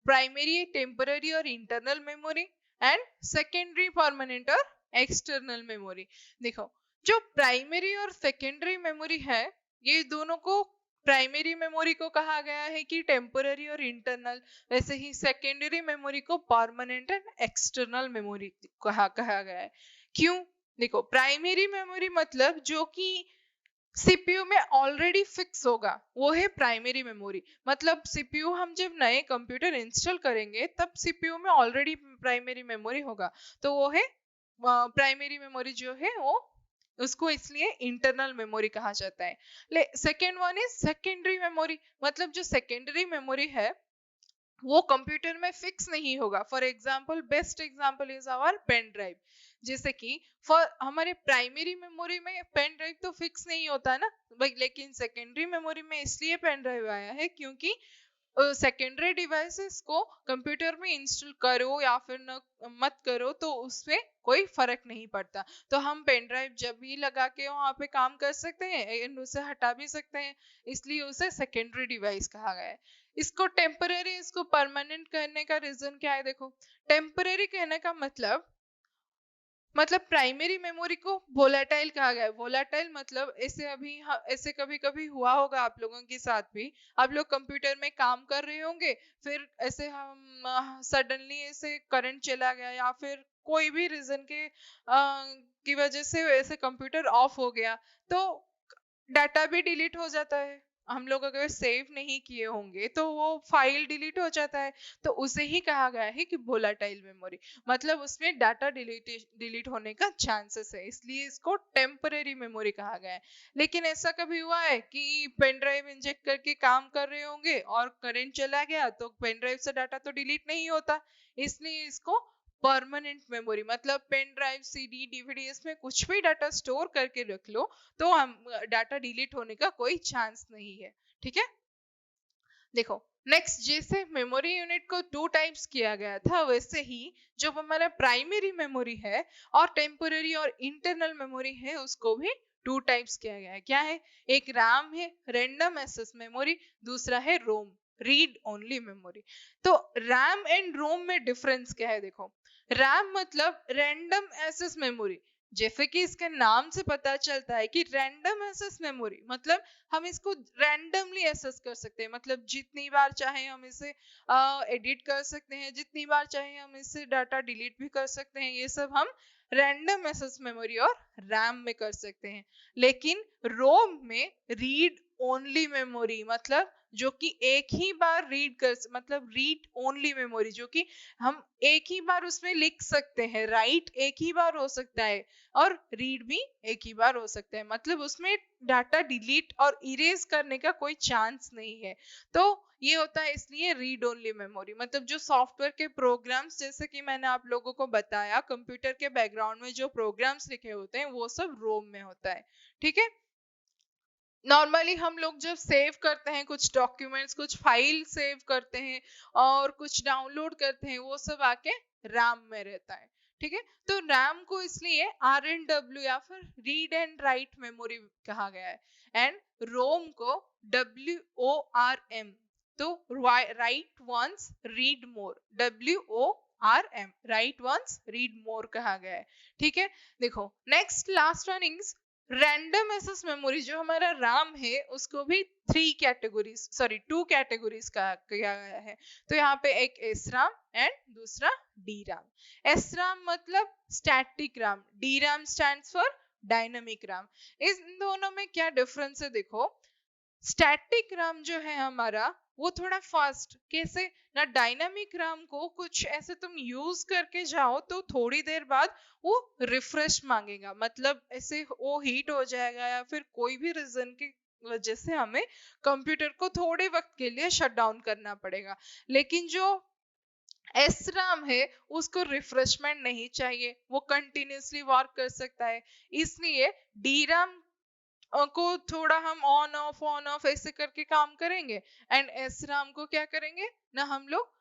Primary, temporary और internal memory, and secondary, permanent और एक्सटर्नल मेमोरी। देखो जो प्राइमरी और सेकेंडरी मेमोरी है, ये दोनों को, प्राइमरी मेमोरी को कहा गया है कि टेम्पररी और इंटरनल, वैसे ही सेकेंडरी मेमोरी को परमानेंट एंड एक्सटर्नल मेमोरी कहा गया है। क्यों? देखो प्राइमरी मेमोरी मतलब जो कि सीपीयू में ऑलरेडी फिक्स होगा, वो है प्राइमरी मेमोरी। मतलब सीपीयू हम जब नए कंप्यूटर इंस्टॉल करेंगे तब सीपीयू में ऑलरेडी प्राइमरी मेमोरी होगा, तो वो है प्राइमरी मेमोरी जो है वो, उसको इसलिए इंटरनल मेमोरी कहा जाता है। Second one is secondary memory. मतलब जो सेकेंडरी मेमोरी है वो कंप्यूटर में फिक्स नहीं होगा। For example, best example is our pen drive. जैसे कि फॉर हमारे प्राइमरी मेमोरी में पेन ड्राइव तो फिक्स नहीं होता ना भाई, लेकिन सेकेंडरी मेमोरी में इसलिए पेन ड्राइव आया है क्योंकि सेकेंडरी डिवाइसेस को कंप्यूटर में इंस्टॉल करो या फिर न मत करो तो उसमें कोई फर्क नहीं पड़ता। तो हम पेन ड्राइव जब भी लगा के वहां पे काम कर सकते हैं एंड उसे हटा भी सकते हैं, इसलिए उसे सेकेंडरी डिवाइस कहा गया है। इसको टेम्पररी, इसको परमानेंट करने का रीजन क्या है? देखो, टेम्पररी कहने का मतलब प्राइमरी मेमोरी को वोलेटाइल कहा गया है। वोलेटाइल मतलब ऐसे ऐसे कभी कभी हुआ होगा आप लोगों के साथ भी, आप लोग कंप्यूटर में काम कर रहे होंगे, फिर ऐसे हम सडनली ऐसे करंट चला गया या फिर कोई भी रीजन की वजह से ऐसे कंप्यूटर ऑफ हो गया, तो डाटा भी डिलीट हो जाता है। हम लोग अगर सेव नहीं किए होंगे तो वो फाइल डिलीट हो जाता है, तो उसे ही कहा गया है कि वोलेटाइल मेमोरी। मतलब उसमें डाटा डिलीट होने का चांसेस है, इसलिए इसको टेम्पररी मेमोरी कहा गया है। लेकिन ऐसा कभी हुआ है कि पेन ड्राइव इंजेक्ट करके काम कर रहे होंगे और करंट चला गया तो पेन ड्राइव से डाटा तो डिलीट नहीं होता, इसलिए इसको परमानेंट मेमोरी, मतलब पेन ड्राइव, सीडी, डीवीडी, इसमें कुछ भी डाटा स्टोर करके रख लो तो हम डाटा डिलीट होने का कोई चांस नहीं है। ठीक है, देखो नेक्स्ट, जैसे मेमोरी यूनिट को टू टाइप्स किया गया था, वैसे ही जो हमारा प्राइमरी मेमोरी है और टेम्पोररी और इंटरनल मेमोरी है उसको भी टू टाइप्स किया गया है। क्या है? एक रैम है, रैंडम एक्सेस मेमोरी, दूसरा है रोम, रीड ओनली मेमोरी। तो रैम एंड रोम में डिफरेंस क्या है? देखो, रैम मतलब रैंडम एक्सेस मेमोरी, जैसे कि इसके नाम से पता चलता है कि रैंडम एक्सेस मेमोरी मतलब हम इसको रैंडमली एक्सेस कर सकते हैं, मतलब जितनी बार चाहे हम इसे एडिट कर सकते हैं, जितनी बार चाहे हम इससे डाटा डिलीट भी कर सकते हैं, ये सब हम रैंडम एक्सेस मेमोरी और रैम में कर सकते हैं। लेकिन रोम में रीड ओनली मेमोरी, मतलब जो कि एक ही बार रीड कर, मतलब रीड ओनली मेमोरी, जो कि हम एक ही बार उसमें लिख सकते हैं, राइट एक ही बार हो सकता है और रीड भी एक ही बार हो सकता है, मतलब उसमें डाटा डिलीट और इरेज करने का कोई चांस नहीं है। तो ये होता है इसलिए रीड ओनली मेमोरी। मतलब जो सॉफ्टवेयर के प्रोग्राम्स, जैसे कि मैंने आप लोगों को बताया, कंप्यूटर के बैकग्राउंड में जो प्रोग्राम्स लिखे होते हैं वो सब रोम में होता है। ठीक है, नॉर्मली हम लोग जब सेव करते हैं कुछ डॉक्यूमेंट्स, कुछ फाइल सेव करते हैं और कुछ डाउनलोड करते हैं, वो सब आके रैम में रहता है। ठीक है, तो रैम को इसलिए RNW या फिर रीड एंड राइट मेमोरी कहा गया है, एंड रोम को WORM, तो write once read more, WORM, write once read more कहा गया है। ठीक है, देखो next last one is random access memory. जो हमारा राम है उसको भी टू कैटेगरीज का किया गया है। तो यहाँ पे एक एस राम एंड दूसरा डी राम। एस राम मतलब static RAM, D RAM stands for dynamic RAM. इन दोनों में क्या डिफरेंस है? देखो, स्टैटिक राम जो है हमारा वो थोड़ा फास्ट, कैसे ना, डायनामिक राम को कुछ ऐसे तुम यूज करके जाओ तो थोड़ी देर बाद वो रिफ्रेश मांगेगा, मतलब ऐसे वो हीट हो जाएगा या फिर कोई भी रीजन की वजह से हमें कंप्यूटर को थोड़े वक्त के लिए शट डाउन करना पड़ेगा। लेकिन जो एस राम है उसको रिफ्रेशमेंट नहीं चाहिए, वो कंटिन्यूसली वर्क कर सकता है, इसलिए डी राम को थोड़ा हम ऑन ऑफ ऐसे करके काम करेंगे, एंड एस राम को क्या करेंगे ना, हम लोग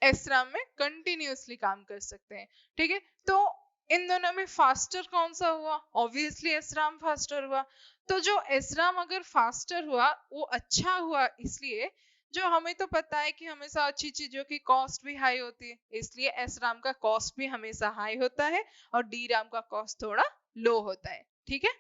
एस राम में कंटिन्यूसली काम कर सकते हैं। ठीक है, तो इन दोनों में फास्टर कौन सा हुआ? ऑब्वियसली एस राम फास्टर हुआ। तो जो एस राम अगर फास्टर हुआ वो अच्छा हुआ, इसलिए जो हमें तो पता है कि हमेशा अच्छी चीजों की कॉस्ट भी हाई होती है, इसलिए एस राम का कॉस्ट भी हमेशा हाई होता है और डी राम का कॉस्ट थोड़ा लो होता है। ठीक है,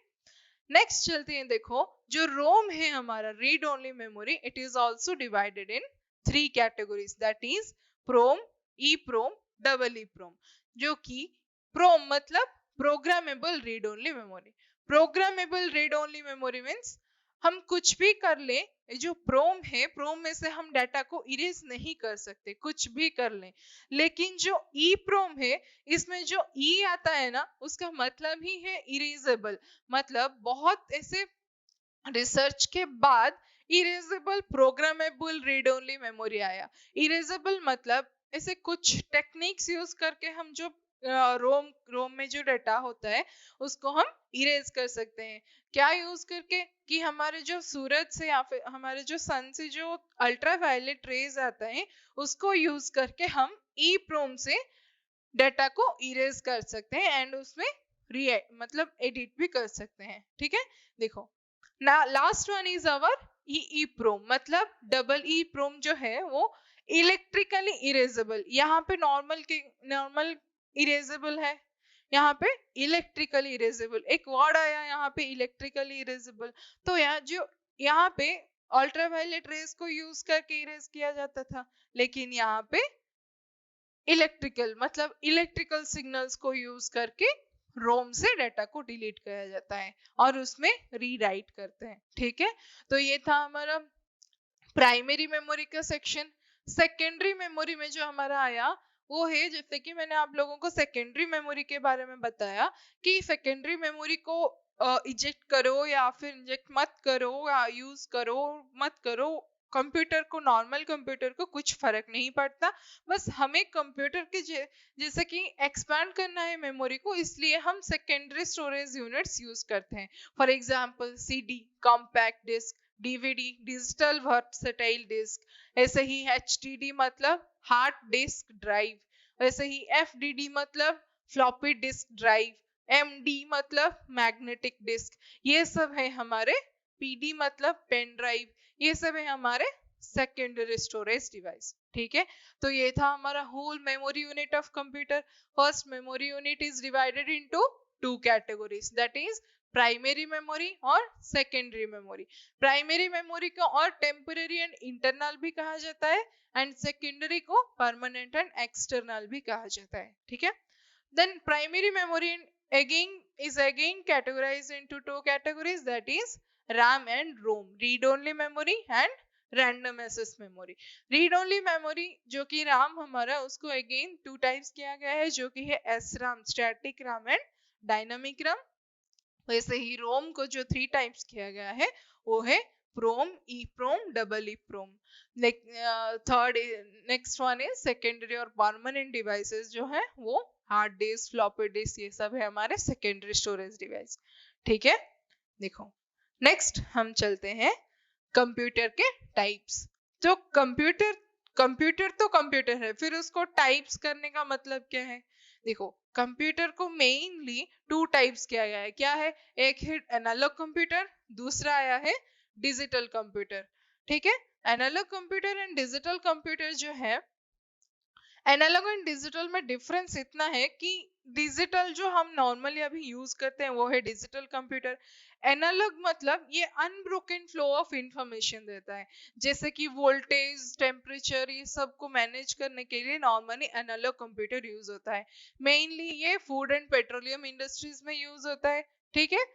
नेक्स्ट चलते हैं। देखो, जो रोम है हमारा read only memory, it is also divided in three categories, that is PROM, E PROM, double E PROM. जो कि प्रोम मतलब programmable read only memory, programmable read only memory means हम कुछ भी कर ले, जो प्रोम है प्रोम में से हम डाटा को इरेज नहीं कर सकते, कुछ भी कर ले। लेकिन जो ई प्रोम है इसमें जो ई आता है ना उसका मतलब ही है इरेजेबल, मतलब बहुत ऐसे रिसर्च के बाद erasable programmable read only memory आया। इरेजेबल मतलब ऐसे कुछ टेक्निक्स यूज करके हम जो रोम रोम में जो डाटा होता है उसको हम इरेज कर सकते हैं। क्या यूज करके कि हमारे जो सूरज से या फिर हमारे जो सन से जो अल्ट्रावायलेट रेज आता है उसको यूज करके हम ई प्रोम से डाटा को इरेज कर सकते हैं एंड उसमें री मतलब एडिट भी कर सकते हैं। ठीक है, देखो ना लास्ट वन इज अवर ई प्रोम, मतलब डबल ई प्रोम जो है वो इलेक्ट्रिकली इरेजेबल, यहाँ पे नॉर्मल इरेजेबल है, यहाँ पे इलेक्ट्रिकली इरेजेबल, एक वर्ड आया यहाँ पे इलेक्ट्रिकली इरेजेबल। तो यहाँ पे अल्ट्रावायलेट रेज को यूज करके इरेज किया जाता था, लेकिन यहाँ पे इलेक्ट्रिकल मतलब इलेक्ट्रिकल सिग्नल्स को यूज करके रोम से डाटा को डिलीट किया जाता है और उसमें रीराइट करते हैं। ठीक है, तो ये था हमारा प्राइमरी मेमोरी का सेक्शन। सेकेंडरी मेमोरी में जो हमारा आया वो है, जैसे कि मैंने आप लोगों को सेकेंडरी मेमोरी के बारे में बताया कि सेकेंडरी मेमोरी को इजेक्ट करो या फिर इंजेक्ट मत करो या यूज करो मत करो, कंप्यूटर को नॉर्मल कंप्यूटर को कुछ फर्क नहीं पड़ता। बस हमें कंप्यूटर के जैसे कि एक्सपैंड करना है मेमोरी को, इसलिए हम सेकेंडरी स्टोरेज यूनिट्स यूज करते हैं। For example CD, compact disc, DVD, digital versatile disc, ऐसे ही एचडीडी मतलब हार्ड डिस्क ड्राइव, वैसे ही एफडीडी मतलब फ्लॉपी डिस्क ड्राइव, एमडी मतलब मैग्नेटिक डिस्क, ये सब है हमारे, पीडी मतलब पेन ड्राइव, ये सब है हमारे सेकेंडरी स्टोरेज डिवाइस। ठीक है, तो ये था हमारा whole memory unit of computer. First memory unit is divided into two categories, that is primary memory और सेकेंडरी मेमोरी। प्राइमरी मेमोरी को और टेम्पररी एंड इंटरनल भी कहा जाता है एंड सेकेंडरी को परमानेंट एंड एक्सटर्नल भी कहा जाता है। ठीक है, then primary memory is again categorized into two categories, that is RAM and ROM, read only memory and random access memory। read only memory जो कि RAM हमारा, उसको again two types किया गया है, जो कि है SRAM static RAM and dynamic RAM। वैसे ही रोम को जो थ्री टाइप्स किया गया है वो है PROM, E PROM, double E PROM. Third next one is secondary और परमानेंट डिवाइसेस जो है वो हार्ड डिस्क, फ्लॉपी डिस्क, ये सब है हमारे सेकेंडरी स्टोरेज डिवाइस। ठीक है, देखो नेक्स्ट हम चलते हैं कंप्यूटर के टाइप्स। तो कंप्यूटर तो कंप्यूटर है, फिर उसको टाइप्स करने का मतलब क्या है? देखो कंप्यूटर को मेनली टू टाइप्स किया गया है। क्या है? एक है एनालॉग कंप्यूटर, दूसरा आया है डिजिटल कंप्यूटर। ठीक है, analog computer and digital computer जो है, एनालॉग एंड डिजिटल में डिफरेंस इतना है कि डिजिटल जो हम नॉर्मली अभी यूज करते हैं वो है डिजिटल कंप्यूटर। एनालॉग मतलब ये अनब्रोकन फ्लो ऑफ इंफॉर्मेशन देता है, जैसे कि वोल्टेज, टेम्परेचर, ये सब को मैनेज करने के लिए नॉर्मली एनालॉग कंप्यूटर यूज होता है। मेनली ये फूड एंड पेट्रोलियम इंडस्ट्रीज में यूज होता है। ठीक है,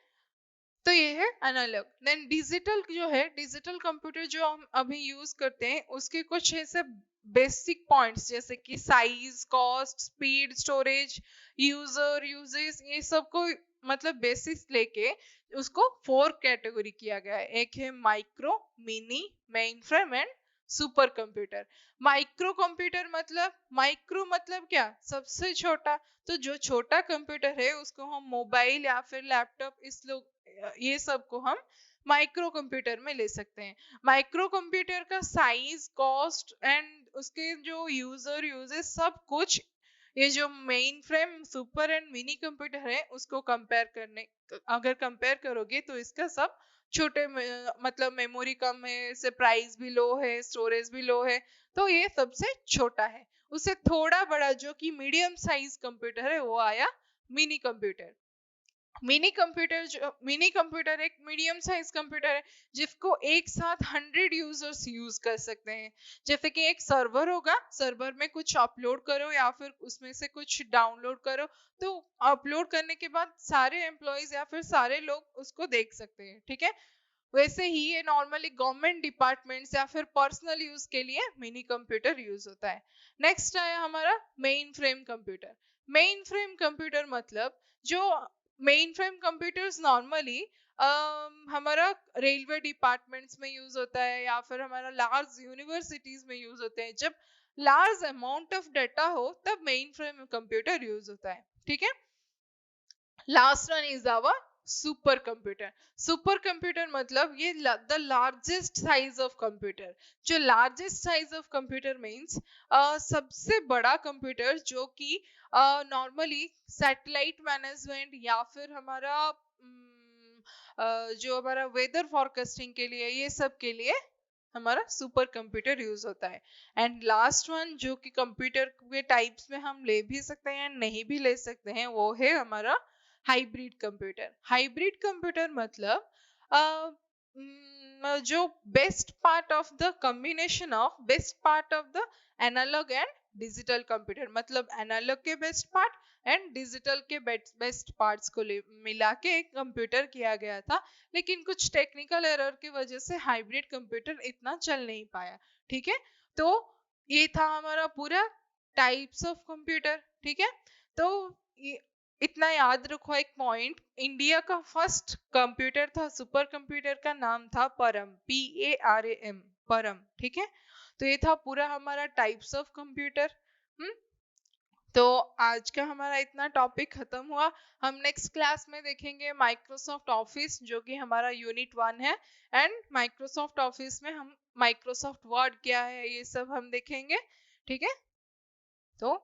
तो ये है एनालॉग। देन डिजिटल जो है, डिजिटल कंप्यूटर जो हम अभी यूज करते हैं उसके कुछ ऐसे बेसिक पॉइंट्स जैसे कि size, cost, speed, storage, user uses, ये सब को मतलब बेसिस लेके उसको फोर कैटेगरी किया गया है। एक है micro, mini, main frame and super computer. Micro computer मतलब, माइक्रो मतलब क्या? सबसे छोटा। तो जो छोटा कंप्यूटर है उसको हम मोबाइल या फिर लैपटॉप, इस लोग ये सब को हम माइक्रो कंप्यूटर में ले सकते हैं। माइक्रो कंप्यूटर का साइज, कॉस्ट एंड उसके जो यूजर यूजेस सब कुछ, ये जो main frame, super and mini computer है उसको अगर कंपेयर करोगे तो इसका सब छोटे मतलब मेमोरी कम है, से प्राइस भी लो है, स्टोरेज भी लो है, तो ये सबसे छोटा है। उससे थोड़ा बड़ा जो कि मीडियम साइज कंप्यूटर है वो आया मिनी कंप्यूटर। मिनी कंप्यूटर एक मीडियम साइज कंप्यूटर है जिसको एक साथ 100 यूजर्स यूज कर सकते हैं। जैसे कि एक सर्वर होगा, सर्वर में कुछ अपलोड करो या फिर उसमें से कुछ डाउनलोड करो, तो अपलोड करने के बाद सारे एम्प्लॉयज या फिर सारे लोग उसको देख सकते हैं, ठीक है। वैसे ही ये नॉर्मली गवर्नमेंट डिपार्टमेंट्स या फिर पर्सनल यूज के लिए मिनी कंप्यूटर यूज होता है। नेक्स्ट आया हमारा main frame computer. Main frame computer मतलब जो मेन फ्रेम कंप्यूटर्स नॉर्मली हमारा रेलवे डिपार्टमेंट्स में यूज होता है या फिर हमारा लार्ज यूनिवर्सिटीज में यूज होते हैं। जब लार्ज अमाउंट ऑफ डाटा हो तब मेन फ्रेम कंप्यूटर यूज होता है, ठीक है। Last one is our super computer. Super computer मतलब ये the largest size of computer. जो largest size of computer means सबसे बड़ा कंप्यूटर जो कि नॉर्मली सैटेलाइट मैनेजमेंट या फिर हमारा जो हमारा वेदर फॉरकास्टिंग के लिए, ये सब के लिए हमारा सुपर कंप्यूटर यूज होता है। एंड लास्ट वन जो कि कंप्यूटर के टाइप्स में हम ले भी सकते हैं नहीं भी ले सकते हैं, वो है हमारा हाइब्रिड कंप्यूटर। हाइब्रिड कंप्यूटर मतलब जो best part of the combination of best part of the analog and digital computer, मतलब एनालॉग के बेस्ट पार्ट एंड डिजिटल के बेस्ट पार्ट्स को मिला के एक कंप्यूटर किया गया था। लेकिन कुछ टेक्निकल एरर की वजह से हाइब्रिड कंप्यूटर इतना चल नहीं पाया, ठीक है। तो ये था हमारा पूरा टाइप्स ऑफ कंप्यूटर, ठीक है। तो इतना याद रखो एक पॉइंट, इंडिया का फर्स्ट कंप्यूटर था, सुपर कंप्यूटर का नाम था परम, PARAM, परम, ठीक है। तो ये था पूरा हमारा टाइप्स ऑफ कंप्यूटर। तो आज का हमारा इतना टॉपिक खत्म हुआ। हम नेक्स्ट क्लास में देखेंगे माइक्रोसॉफ्ट ऑफिस जो कि हमारा यूनिट 1 है, एंड माइक्रोसॉफ्ट ऑफिस में हम माइक्रोसॉफ्ट वर्ड क्या है ये सब हम देखेंगे, ठीक है। तो